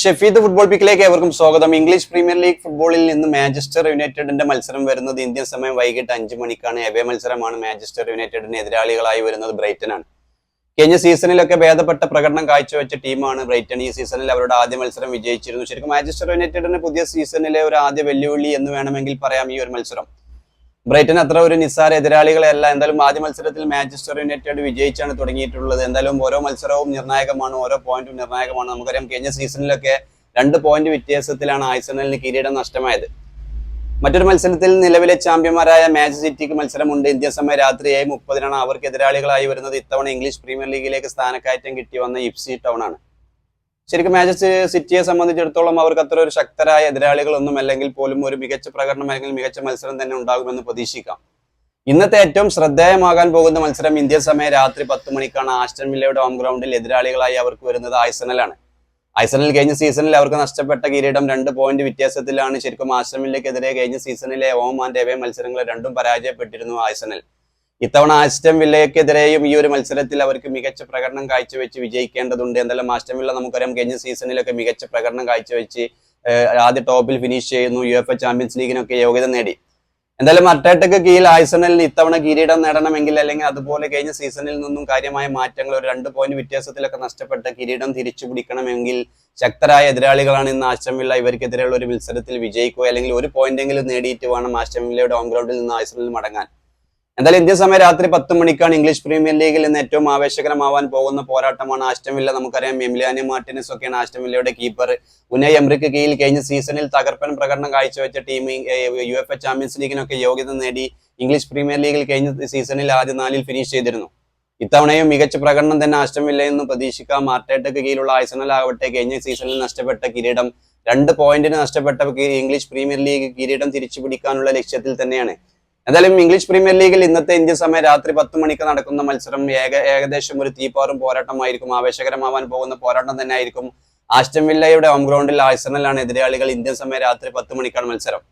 Shefeed football പിക്കിലേക്ക് ഏവർക്കും സ്വാഗതം. English premier league ഫുട്ബോളിൽ നിന്ന് മാഞ്ചസ്റ്റർ യുണൈറ്റഡിന്റെ മത്സരം വരുന്നത് ഇന്ത്യൻ സമയം വൈകിട്ട് 5 മണിക്കാണ്. എവേ മത്സരമാണ്. മാഞ്ചസ്റ്റർ യുണൈറ്റഡിന് എതിരാളികളായി വരുന്നത് ബ്രൈറ്റനാണ്. കഴിഞ്ഞ സീസണിലൊക്കെ ഭേദപ്പെട്ട പ്രകടനം കാഴ്ചവെച്ച ടീമാണ് ബ്രൈറ്റൺ. ഈ സീസണിൽ അവരുടെ ആദ്യ മത്സരം വിജയിച്ചിരുന്നു. ശരിക്കും മാഞ്ചസ്റ്റർ യുണൈറ്റഡിന് പുതിയ സീസണിലെ ഒരു ആദ്യ വെല്ലുവിളി എന്ന് വേണമെങ്കിൽ പറയാം ഈ ഒരു മത്സരം. ബ്രൈറ്റൺ അത്ര ഒരു നിസ്സാര എതിരാളികളെയല്ല. എന്തായാലും ആദ്യ മത്സരത്തിൽ മാഞ്ചസ്റ്റർ യുണൈറ്റഡ് വിജയിച്ചാണ് തുടങ്ങിയിട്ടുള്ളത്. എന്തായാലും ഓരോ മത്സരവും നിർണായകമാണ്, ഓരോ പോയിന്റും നിർണായകമാണ്. നമുക്കറിയാം കഴിഞ്ഞ സീസണിലൊക്കെ 2 പോയിന്റ് വ്യത്യാസത്തിലാണ് ആഴ്സണലിന് കിരീടം നഷ്ടമായത്. മറ്റൊരു മത്സരത്തിൽ നിലവിലെ ചാമ്പ്യന്മാരായ മാഞ്ചസ്റ്റർ സിറ്റിക്ക് മത്സരമുണ്ട്. ഇന്ത്യൻ സമയം രാത്രി 7:30 അവർക്ക് എതിരാളികളായി വരുന്നത് ഇത്തവണ ഇംഗ്ലീഷ് പ്രീമിയർ ലീഗിലേക്ക് സ്ഥാനക്കയറ്റം കിട്ടി വന്ന ഇപ്സി ടൗൺ ആണ്. ശരിക്കും മാഞ്ചസ്റ്റർ സിറ്റിയെ സംബന്ധിച്ചിടത്തോളം അവർക്ക് അത്ര ഒരു ശക്തരായ എതിരാളികളൊന്നും അല്ലെങ്കിൽ പോലും ഒരു മികച്ച പ്രകടനം അല്ലെങ്കിൽ മികച്ച മത്സരം തന്നെ ഉണ്ടാകുമെന്ന് പ്രതീക്ഷിക്കാം. ഇന്നത്തെ ഏറ്റവും ശ്രദ്ധേയമാകാൻ പോകുന്ന മത്സരം ഇന്ത്യൻ സമയം രാത്രി 10 മണിക്കാണ്. ആസ്റ്റൺ വില്ലയുടെ ഹോം ഗ്രൗണ്ടിൽ എതിരാളികളായി അവർക്ക് വരുന്നത് ആഴ്സണലാണ്. ആഴ്സണൽ കഴിഞ്ഞ സീസണിൽ അവർക്ക് നഷ്ടപ്പെട്ട കിരീടം 2 പോയിന്റ് വ്യത്യാസത്തിലാണ്. ശരിക്കും ആസ്റ്റൺ വില്ലയ്ക്കെതിരെ കഴിഞ്ഞ സീസണിലെ ഹോം ആൻഡ് എവേ മത്സരങ്ങൾ രണ്ടും പരാജയപ്പെട്ടിരുന്നു ആഴ്സണൽ. ഇത്തവണ ആസ്റ്റൺ വില്ലയ്ക്കെതിരെയും ഈ ഒരു മത്സരത്തിൽ അവർക്ക് മികച്ച പ്രകടനം കാഴ്ചവെച്ച് വിജയിക്കേണ്ടതുണ്ട്. എന്തായാലും ആസ്റ്റൺ വില്ല നമുക്കറിയാം കഴിഞ്ഞ സീസണിലൊക്കെ മികച്ച പ്രകടനം കാഴ്ചവെച്ച് ആദ്യ ടോപ്പിൽ ഫിനിഷ് ചെയ്യുന്നു. UEFA ചാമ്പ്യൻസ് ലീഗിനൊക്കെ യോഗ്യത നേടി. എന്തായാലും അർട്ടേറ്റയ്ക്ക് കീഴിൽ ആഴ്സണലിന് ഇത്തവണ കിരീടം നേടണമെങ്കിൽ അല്ലെങ്കിൽ അതുപോലെ കഴിഞ്ഞ സീസണിൽ നിന്നും കാര്യമായ മാറ്റങ്ങൾ ഒരു 2 പോയിന്റ് വ്യത്യാസത്തിലൊക്കെ നഷ്ടപ്പെട്ട കിരീടം തിരിച്ചു പിടിക്കണമെങ്കിൽ ശക്തരായ എതിരാളികളാണ് ഇന്ന് ആസ്റ്റൺ വില്ല. ഇവർക്കെതിരെയുള്ള ഒരു മത്സരത്തിൽ വിജയിക്കുക അല്ലെങ്കിൽ ഒരു പോയിന്റെങ്കിലും നേടിയിട്ട് വേണം ആസ്റ്റൺ വില്ലയുടെ ഹോം ഗ്രൗണ്ടിൽ നിന്ന് ആഴ്സണലിൽ മടങ്ങാൻ. എന്തായാലും ഇന്ത്യൻ സമയം രാത്രി 10 മണിക്കാണ്. ഇംഗ്ലീഷ് പ്രീമിയർ ലീഗിൽ നിന്ന് ഏറ്റവും ആവേശകരമാവാൻ പോകുന്ന പോരാട്ടമാണ്. ആസ്റ്റൺ വില്ല നമുക്കറിയാം എമിലിയാനോ മാർട്ടിനസ് ഒക്കെയാണ് ആസ്റ്റൺ വില്ലയുടെ കീപ്പർ. ഉനയ് എമറിക്ക് കീഴിൽ കഴിഞ്ഞ സീസണിൽ തകർപ്പൻ പ്രകടനം കാഴ്ചവെച്ച ടീം UEFA ചാമ്പ്യൻസ് ലീഗിനൊക്കെ യോഗ്യത നേടി ഇംഗ്ലീഷ് പ്രീമിയർ ലീഗിൽ കഴിഞ്ഞ സീസണിൽ ആദ്യ 4-ൽ ഫിനിഷ് ചെയ്തിരുന്നു. ഇത്തവണയും മികച്ച പ്രകടനം തന്നെ ആസ്റ്റൺ വില്ലയിൽ നിന്ന് പ്രതീക്ഷിക്കാം. അർട്ടേറ്റയ്ക്ക് കീഴിലുള്ള ആഴ്സണൽ ആവട്ടെ കഴിഞ്ഞ സീസണിൽ നഷ്ടപ്പെട്ട കിരീടം 2 പോയിന്റിന് നഷ്ടപ്പെട്ട ഇംഗ്ലീഷ് പ്രീമിയർ ലീഗ് കിരീടം തിരിച്ചു പിടിക്കാനുള്ള ലക്ഷ്യത്തിൽ തന്നെയാണ്. എന്തായാലും ഇംഗ്ലീഷ് പ്രീമിയർ ലീഗിൽ ഇന്നത്തെ ഇന്ത്യൻ സമയം രാത്രി 10 മണിക്ക് നടക്കുന്ന മത്സരം ഏകദേശം ഒരു തീപ്പാറും പോരാട്ടമായിരിക്കും. ആവേശകരമാവാൻ പോകുന്ന പോരാട്ടം തന്നെ ആയിരിക്കും. ആസ്റ്റൺ വില്ലയുടെ ഹോം ഗ്രൗണ്ടിൽ ആഴ്സണലാണ് എതിരാളികൾ. ഇന്ത്യൻ സമയം രാത്രി 10 മണിക്കാണ് മത്സരം.